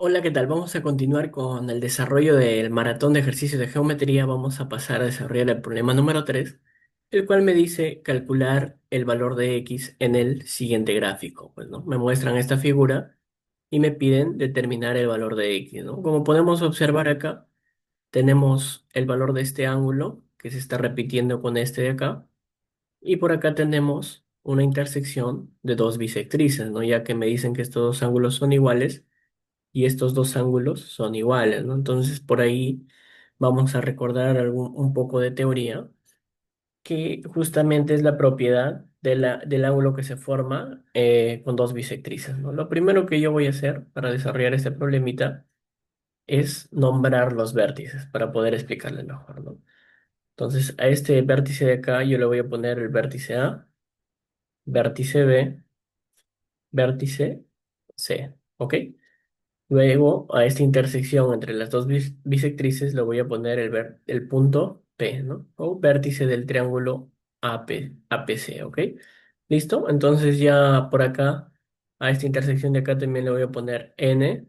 Hola, ¿qué tal? Vamos a continuar con el desarrollo del maratón de ejercicios de geometría. Vamos a pasar a desarrollar el problema número 3, el cual me dice calcular el valor de x en el siguiente gráfico. Pues, ¿no? Me muestran esta figura y me piden determinar el valor de x, ¿no? Como podemos observar acá, tenemos el valor de este ángulo que se está repitiendo con este de acá, y por acá tenemos una intersección de dos bisectrices, ¿no? Ya que me dicen que estos dos ángulos son iguales y estos dos ángulos son iguales, ¿no? Entonces, por ahí vamos a recordar un poco de teoría, que justamente es la propiedad del ángulo que se forma con dos bisectrices, ¿no? Lo primero que yo voy a hacer para desarrollar este problemita es nombrar los vértices para poder explicarle mejor, ¿no? Entonces, a este vértice de acá yo le voy a poner el vértice A, vértice B, vértice C, ¿ok? Luego, a esta intersección entre las dos bisectrices le voy a poner el punto P, ¿no? O vértice del triángulo APC, ¿ok? ¿Listo? Entonces ya por acá, a esta intersección de acá también le voy a poner N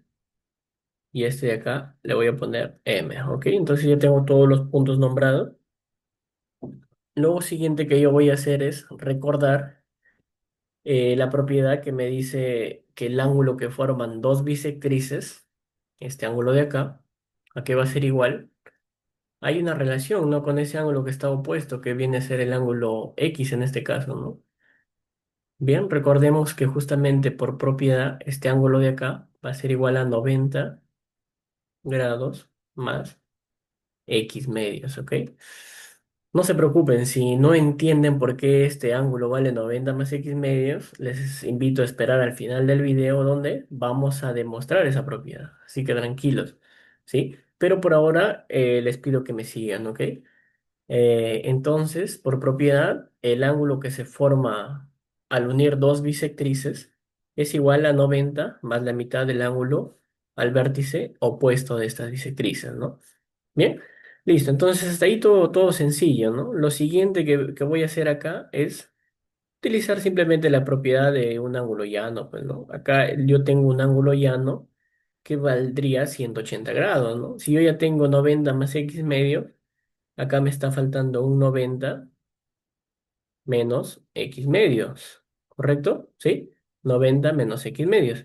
y este de acá le voy a poner M, ¿ok? Entonces ya tengo todos los puntos nombrados. Lo siguiente que yo voy a hacer es recordar la propiedad que me dice que el ángulo que forman dos bisectrices, este ángulo de acá, ¿a qué va a ser igual? Hay una relación, ¿no? Con ese ángulo que está opuesto, que viene a ser el ángulo X en este caso, ¿no? Bien, recordemos que justamente por propiedad este ángulo de acá va a ser igual a 90 grados más X medios, ¿ok? No se preocupen, si no entienden por qué este ángulo vale 90 más X medios, les invito a esperar al final del video donde vamos a demostrar esa propiedad. Así que tranquilos, ¿sí? Pero por ahora les pido que me sigan, ¿ok? Entonces, por propiedad, el ángulo que se forma al unir dos bisectrices es igual a 90 más la mitad del ángulo al vértice opuesto de estas bisectrices, ¿no? Bien, listo. Entonces, hasta ahí todo sencillo, ¿no? Lo siguiente que voy a hacer acá es utilizar simplemente la propiedad de un ángulo llano, pues, ¿no? Acá yo tengo un ángulo llano que valdría 180 grados, ¿no? Si yo ya tengo 90 más x medio, acá me está faltando un 90 menos x medios, ¿correcto? ¿Sí? 90 menos x medios.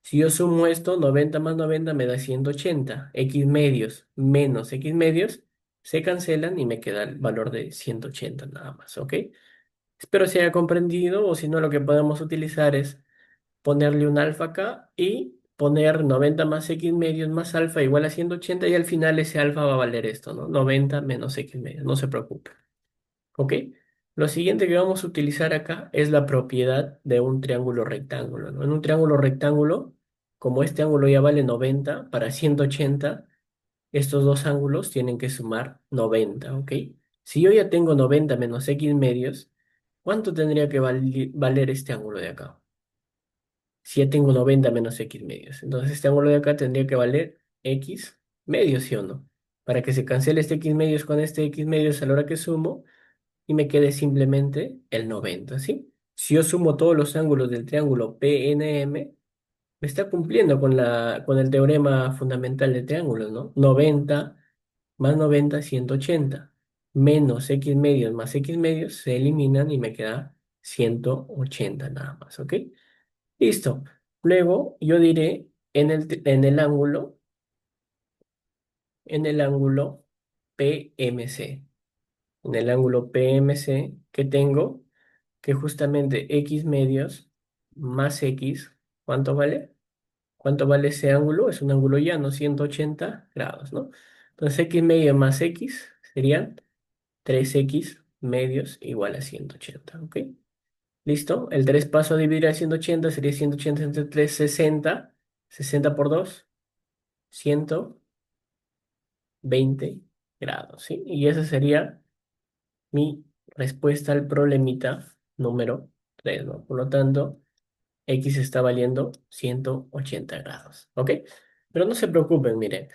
Si yo sumo esto, 90 más 90 me da 180. X medios menos x medios se cancelan y me queda el valor de 180 nada más, ¿ok? Espero se haya comprendido, o si no, lo que podemos utilizar es ponerle un alfa acá y poner 90 más x medios más alfa igual a 180, y al final ese alfa va a valer esto, ¿no? 90 menos x medios, no se preocupe. ¿Ok? Lo siguiente que vamos a utilizar acá es la propiedad de un triángulo rectángulo, ¿no? En un triángulo rectángulo, como este ángulo ya vale 90 para 180, estos dos ángulos tienen que sumar 90, ¿ok? Si yo ya tengo 90 menos x medios, ¿cuánto tendría que valer este ángulo de acá? Si ya tengo 90 menos x medios. Entonces este ángulo de acá tendría que valer x medios, ¿sí o no? Para que se cancele este x medios con este x medios a la hora que sumo, y me quede simplemente el 90, ¿sí? Si yo sumo todos los ángulos del triángulo PNM, me está cumpliendo con el teorema fundamental de triángulos, ¿no? 90 más 90, 180. Menos x medios más x medios se eliminan y me queda 180 nada más, ¿ok? Listo. Luego yo diré en el ángulo PMC. En el ángulo PMC que tengo, que justamente x medios más x, ¿cuánto vale? ¿Cuánto vale ese ángulo? Es un ángulo llano, 180 grados, ¿no? Entonces x medio más x serían 3x medios igual a 180, ¿ok? ¿Listo? El 3 paso a dividir a 180 sería 180 entre 3, 60. 60 por 2, 120 grados, ¿sí? Y esa sería mi respuesta al problemita número 3, ¿no? Por lo tanto, X está valiendo 180 grados, ¿ok? Pero no se preocupen, miren,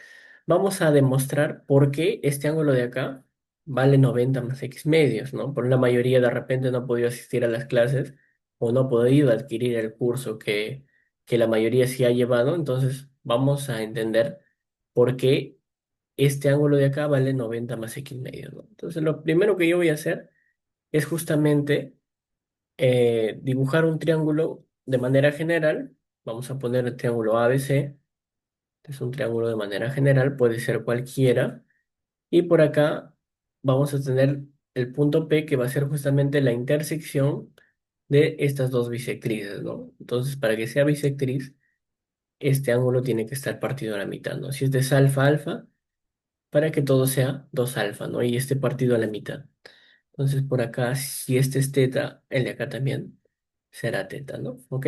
vamos a demostrar por qué este ángulo de acá vale 90 más X medios, ¿no? Por la mayoría de repente no ha podido asistir a las clases o no ha podido adquirir el curso que la mayoría sí ha llevado, entonces vamos a entender por qué este ángulo de acá vale 90 más x medio, ¿no? Entonces, lo primero que yo voy a hacer es justamente dibujar un triángulo de manera general. Vamos a poner el triángulo ABC. Es un triángulo de manera general, puede ser cualquiera. Y por acá vamos a tener el punto P, que va a ser justamente la intersección de estas dos bisectrices, ¿no? Entonces, para que sea bisectriz, este ángulo tiene que estar partido a la mitad, ¿no? Si este es alfa, alfa, para que todo sea 2 alfa, ¿no? Y este partido a la mitad. Entonces, por acá, si este es teta, el de acá también será teta, ¿no? ¿Ok?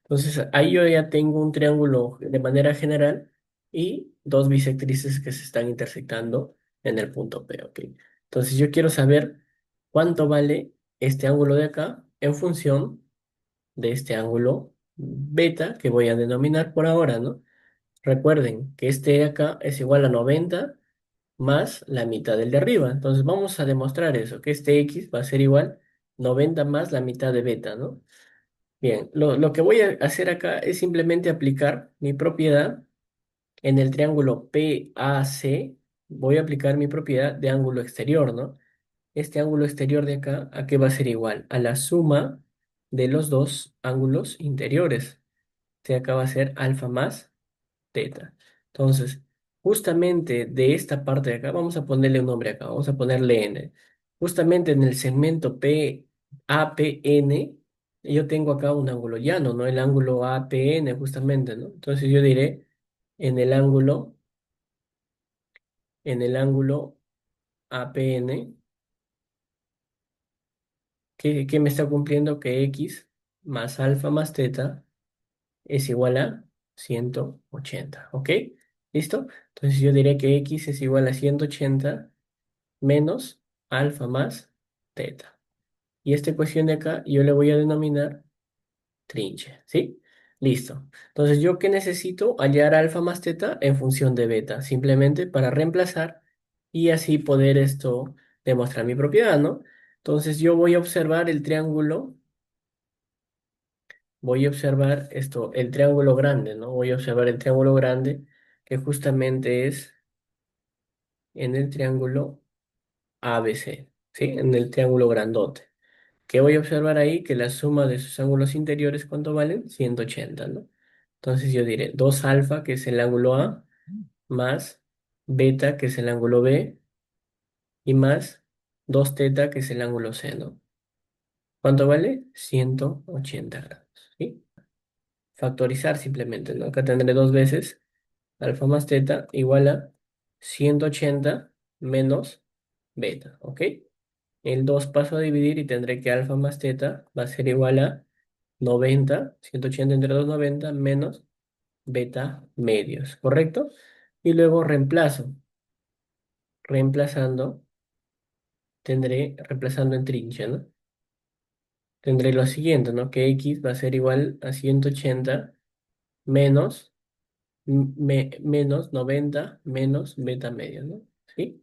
Entonces, ahí yo ya tengo un triángulo de manera general y dos bisectrices que se están intersectando en el punto P, ¿ok? Entonces, yo quiero saber cuánto vale este ángulo de acá en función de este ángulo beta que voy a denominar por ahora, ¿no? Recuerden que este de acá es igual a 90 más la mitad del de arriba. Entonces vamos a demostrar eso, que este x va a ser igual 90 más la mitad de beta, ¿no? Bien, lo que voy a hacer acá es simplemente aplicar mi propiedad en el triángulo PAC. Voy a aplicar mi propiedad de ángulo exterior, ¿no? Este ángulo exterior de acá, ¿a qué va a ser igual? A la suma de los dos ángulos interiores. Este de acá va a ser alfa más teta. Entonces, justamente de esta parte de acá, vamos a ponerle un nombre acá, vamos a ponerle n. Justamente en el segmento PAPN, yo tengo acá un ángulo llano, ¿no? El ángulo APN, justamente, ¿no? Entonces yo diré en el ángulo, en el ángulo APN, que me está cumpliendo que x más alfa más teta es igual a 180, ¿ok? ¿Listo? Entonces yo diré que x es igual a 180 menos alfa más teta. Y esta ecuación de acá yo le voy a denominar trinche, ¿sí? Listo. Entonces, ¿yo qué necesito? Hallar alfa más teta en función de beta, simplemente para reemplazar y así poder esto demostrar mi propiedad, ¿no? Entonces, yo voy a observar el triángulo, voy a observar esto, el triángulo grande, ¿no? Voy a observar el triángulo grande, que justamente es en el triángulo ABC, ¿sí? En el triángulo grandote. ¿Qué voy a observar ahí? Que la suma de sus ángulos interiores, ¿cuánto valen? 180, ¿no? Entonces yo diré 2 alfa, que es el ángulo A, más beta, que es el ángulo B, y más 2 teta, que es el ángulo C, ¿no? ¿Cuánto vale? 180 grados, ¿sí? Factorizar simplemente, ¿no? Acá tendré dos veces alfa más teta igual a 180 menos beta, ¿ok? El 2 paso a dividir y tendré que alfa más teta va a ser igual a 90, 180 entre 2, 90, menos beta medios, ¿correcto? Y luego reemplazo. Reemplazando, reemplazando en trinche, ¿no? Tendré lo siguiente, ¿no? Que x va a ser igual a 180 menos, menos 90 menos beta medios, ¿no? ¿Sí?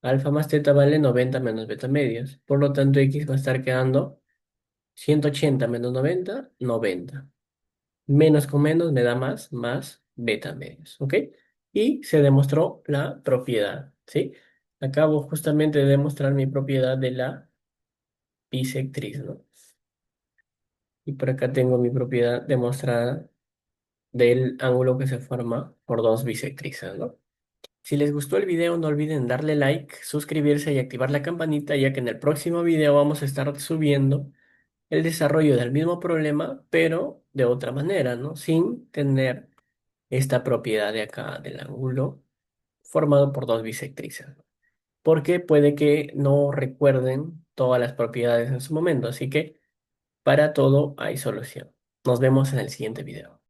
Alfa más teta vale 90 menos beta medios. Por lo tanto, x va a estar quedando 180 menos 90, 90. Menos con menos me da más, más beta medios, ¿ok? Y se demostró la propiedad, ¿sí? Acabo justamente de demostrar mi propiedad de la bisectriz, ¿no? Y por acá tengo mi propiedad demostrada del ángulo que se forma por dos bisectrices, ¿no? Si les gustó el video, no olviden darle like, suscribirse y activar la campanita, ya que en el próximo video vamos a estar subiendo el desarrollo del mismo problema, pero de otra manera, ¿no? Sin tener esta propiedad de acá del ángulo formado por dos bisectrices, ¿no? Porque puede que no recuerden todas las propiedades en su momento, así que para todo hay solución. Nos vemos en el siguiente video.